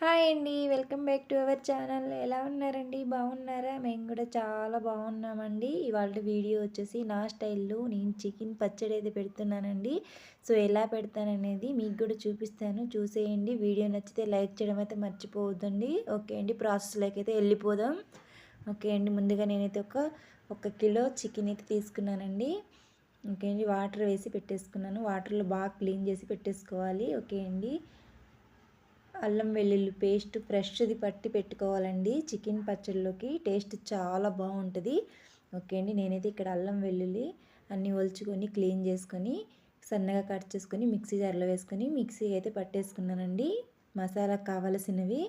Hi అండి. Welcome back to our channel. ఎలా ఉన్నారండి? బాగున్నారా? మేము కూడా చాలా బాగున్నామండి. ఇవాళ వీడియో వచ్చేసి నా స్టైల్‌లో నేను చికెన్ పచ్చడి అయితే పెడుతున్నానండి. సో, ఎలా పెడతాననేది మీకు కూడా చూపిస్తాను. చూసేయండి. వీడియో నచ్చితే లైక్ చేయడం అయితే మర్చిపోవద్దండి. ఓకే అండి. ప్రాసెస్‌లోకి అయితే వెళ్ళిపోదాం. ఓకే అండి. ముందుగా నేనైతే ఒక కిలో చికెన్ అయితే తీసుకున్నానండి. ఓకే అండి. వాటర్ వేసి పెట్టేసుకున్నాను. వాటర్లో బాగా క్లీన్ చేసి పెట్టేసుకోవాలి. ఓకే అండి. అల్లం వెల్లుల్లి పేస్ట్ ఫ్రెష్ది పట్టి పెట్టుకోవాలండి. చికెన్ పచ్చడిలోకి టేస్ట్ చాలా బాగుంటుంది. ఓకే అండి. నేనైతే ఇక్కడ అల్లం వెల్లుల్లి అన్నీ ఒలుచుకొని క్లీన్ చేసుకొని సన్నగా కట్ చేసుకొని మిక్సీ జార్లో వేసుకొని మిక్సీ అయితే పట్టేసుకున్నానండి. మసాలాకు కావలసినవి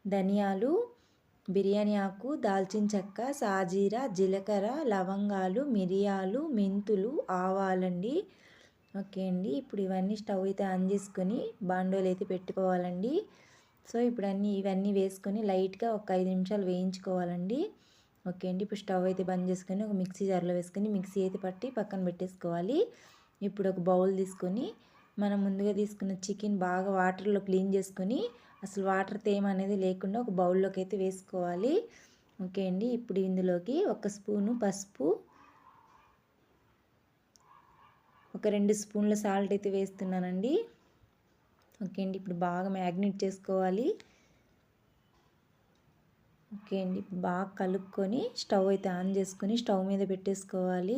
ధనియాలు, బిర్యానీ ఆకు, దాల్చిన చెక్క, సాజీరా, జీలకర్ర, లవంగాలు, మిరియాలు, మెంతులు, ఆవాలండి. ఓకే అండి. ఇప్పుడు ఇవన్నీ స్టవ్ అయితే ఆన్ చేసుకొని బాండోలు అయితే పెట్టుకోవాలండి. సో ఇప్పుడు ఇవన్నీ వేసుకొని లైట్గా ఒక 5 నిమిషాలు వేయించుకోవాలండి. ఓకే అండి. ఇప్పుడు స్టవ్ అయితే బంద్ చేసుకొని ఒక మిక్సీ జార్లో వేసుకొని మిక్సీ అయితే పట్టి పక్కన పెట్టేసుకోవాలి. ఇప్పుడు ఒక బౌల్ తీసుకొని మనం ముందుగా తీసుకున్న చికెన్ బాగా వాటర్లో క్లీన్ చేసుకొని అసలు వాటర్ తేమ అనేది లేకుండా ఒక బౌల్లోకి అయితే వేసుకోవాలి. ఓకే అండి. ఇప్పుడు ఇందులోకి ఒక స్పూను పసుపు, ఒక 2 స్పూన్ల సాల్ట్ అయితే వేస్తున్నానండి. ఓకే అండి. ఇప్పుడు బాగా మ్యాగ్నేట్ చేసుకోవాలి. ఓకే అండి. ఇప్పుడు బాగా కలుపుకొని స్టవ్ అయితే ఆన్ చేసుకొని స్టవ్ మీద పెట్టేసుకోవాలి.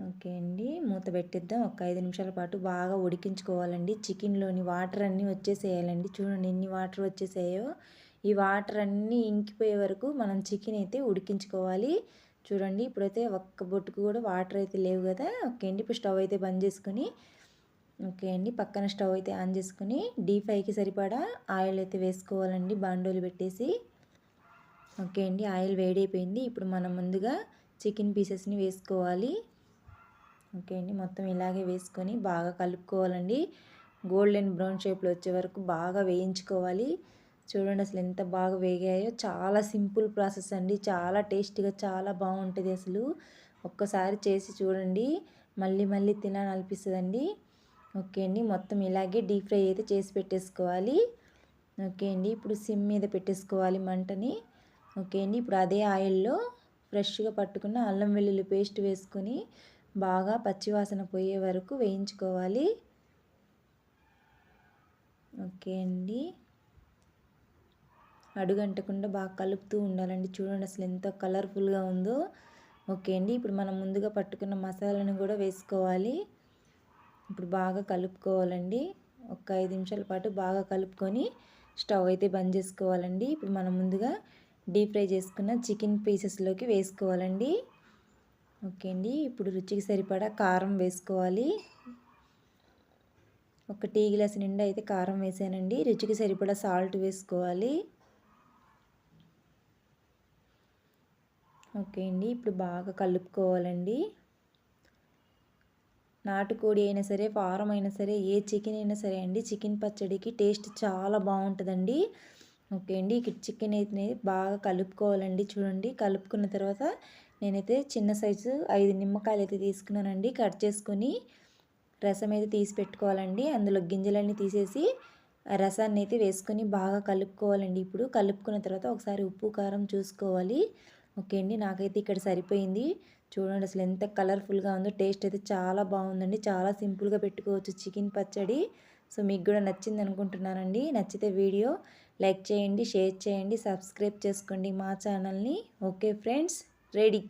ఓకే అండి. మూత పెట్టేద్దాం. ఒక 5 నిమిషాల పాటు బాగా ఉడికించుకోవాలండి. చికెన్లోని వాటర్ అన్నీ వచ్చేసేయాలండి. చూడండి ఎన్ని వాటర్ వచ్చేసాయో. ఈ వాటర్ అన్నీ ఇంకిపోయే వరకు మనం చికెన్ అయితే ఉడికించుకోవాలి. చూడండి ఇప్పుడైతే ఒక్క బొట్టుకు కూడా వాటర్ అయితే లేవు కదా. ఓకే అండి. ఇప్పుడు స్టవ్ అయితే బంద్ చేసుకొని ఓకే అండి. పక్కన స్టవ్ అయితే ఆన్ చేసుకొని డీప్ ఫ్రైకి సరిపడా ఆయిల్ అయితే వేసుకోవాలండి బాండోలు పెట్టేసి. ఓకే అండి. ఆయిల్ వేడైపోయింది. ఇప్పుడు మనం ముందుగా చికెన్ పీసెస్ని వేసుకోవాలి. ఓకే అండి. మొత్తం ఇలాగే వేసుకొని బాగా కలుపుకోవాలండి. గోల్డెన్ బ్రౌన్ షేప్లో వచ్చే వరకు బాగా వేయించుకోవాలి. చూడండి అసలు ఎంత బాగా వేగాయో. చాలా సింపుల్ ప్రాసెస్ అండి. చాలా టేస్టీగా చాలా బాగుంటుంది అసలు. ఒక్కసారి చేసి చూడండి. మళ్ళీ మళ్ళీ తినాలనిపిస్తుందండి. ఓకే అండి. మొత్తం ఇలాగే డీప్ ఫ్రై అయితే చేసి పెట్టేసుకోవాలి. ఓకే అండి. ఇప్పుడు సిమ్ మీద పెట్టేసుకోవాలి మంటని. ఓకే అండి. ఇప్పుడు అదే ఆయిల్లో ఫ్రెష్గా పట్టుకున్న అల్లం వెల్లుల్లి పేస్ట్ వేసుకొని బాగా పచ్చివాసన పోయే వరకు వేయించుకోవాలి. ఓకే అండి. అడుగంటకుండా బాగా కలుపుతూ ఉండాలండి. చూడండి అసలు ఎంత కలర్ఫుల్గా ఉందో. ఓకే అండి. ఇప్పుడు మనం ముందుగా పట్టుకున్న మసాలాను కూడా వేసుకోవాలి. ఇప్పుడు బాగా కలుపుకోవాలండి. ఒక 5 నిమిషాల పాటు బాగా కలుపుకొని స్టవ్ అయితే బంద్ చేసుకోవాలండి. ఇప్పుడు మనం ముందుగా డీప్ ఫ్రై చేసుకున్న చికెన్ పీసెస్లోకి వేసుకోవాలండి. ఓకే అండి. ఇప్పుడు రుచికి సరిపడా కారం వేసుకోవాలి. ఒక టీ గ్లాస్ నిండా అయితే కారం వేసానండి. రుచికి సరిపడా సాల్ట్ వేసుకోవాలి. ఓకే అండి. ఇప్పుడు బాగా కలుపుకోవాలండి. నాటుకోడి అయినా సరే, ఫారం అయినా సరే, ఏ చికెన్ అయినా సరే అండి, చికెన్ పచ్చడికి టేస్ట్ చాలా బాగుంటుందండి. ఓకే అండి. ఇక్కడ చికెన్ అయితే బాగా కలుపుకోవాలండి. చూడండి కలుపుకున్న తర్వాత నేనైతే చిన్న సైజు 5 నిమ్మకాయలు అయితే తీసుకున్నానండి. కట్ చేసుకొని రసం అయితే తీసి పెట్టుకోవాలండి. అందులో గింజలన్నీ తీసేసి ఆ రసాన్ని అయితే వేసుకొని బాగా కలుపుకోవాలండి. ఇప్పుడు కలుపుకున్న తర్వాత ఒకసారి ఉప్పు కారం చూసుకోవాలి. ఓకే అండి. నాకైతే ఇక్కడ సరిపోయింది. చూడండి అసలు ఎంత కలర్ఫుల్గా ఉందో. టేస్ట్ అయితే చాలా బాగుందండి. చాలా సింపుల్గా పెట్టుకోవచ్చు చికెన్ పచ్చడి. సో మీకు కూడా నచ్చింది అనుకుంటున్నానండి. నచ్చితే వీడియో లైక్ చేయండి, షేర్ చేయండి, సబ్స్క్రైబ్ చేసుకోండి మా ఛానల్ని. Okay friends, ready.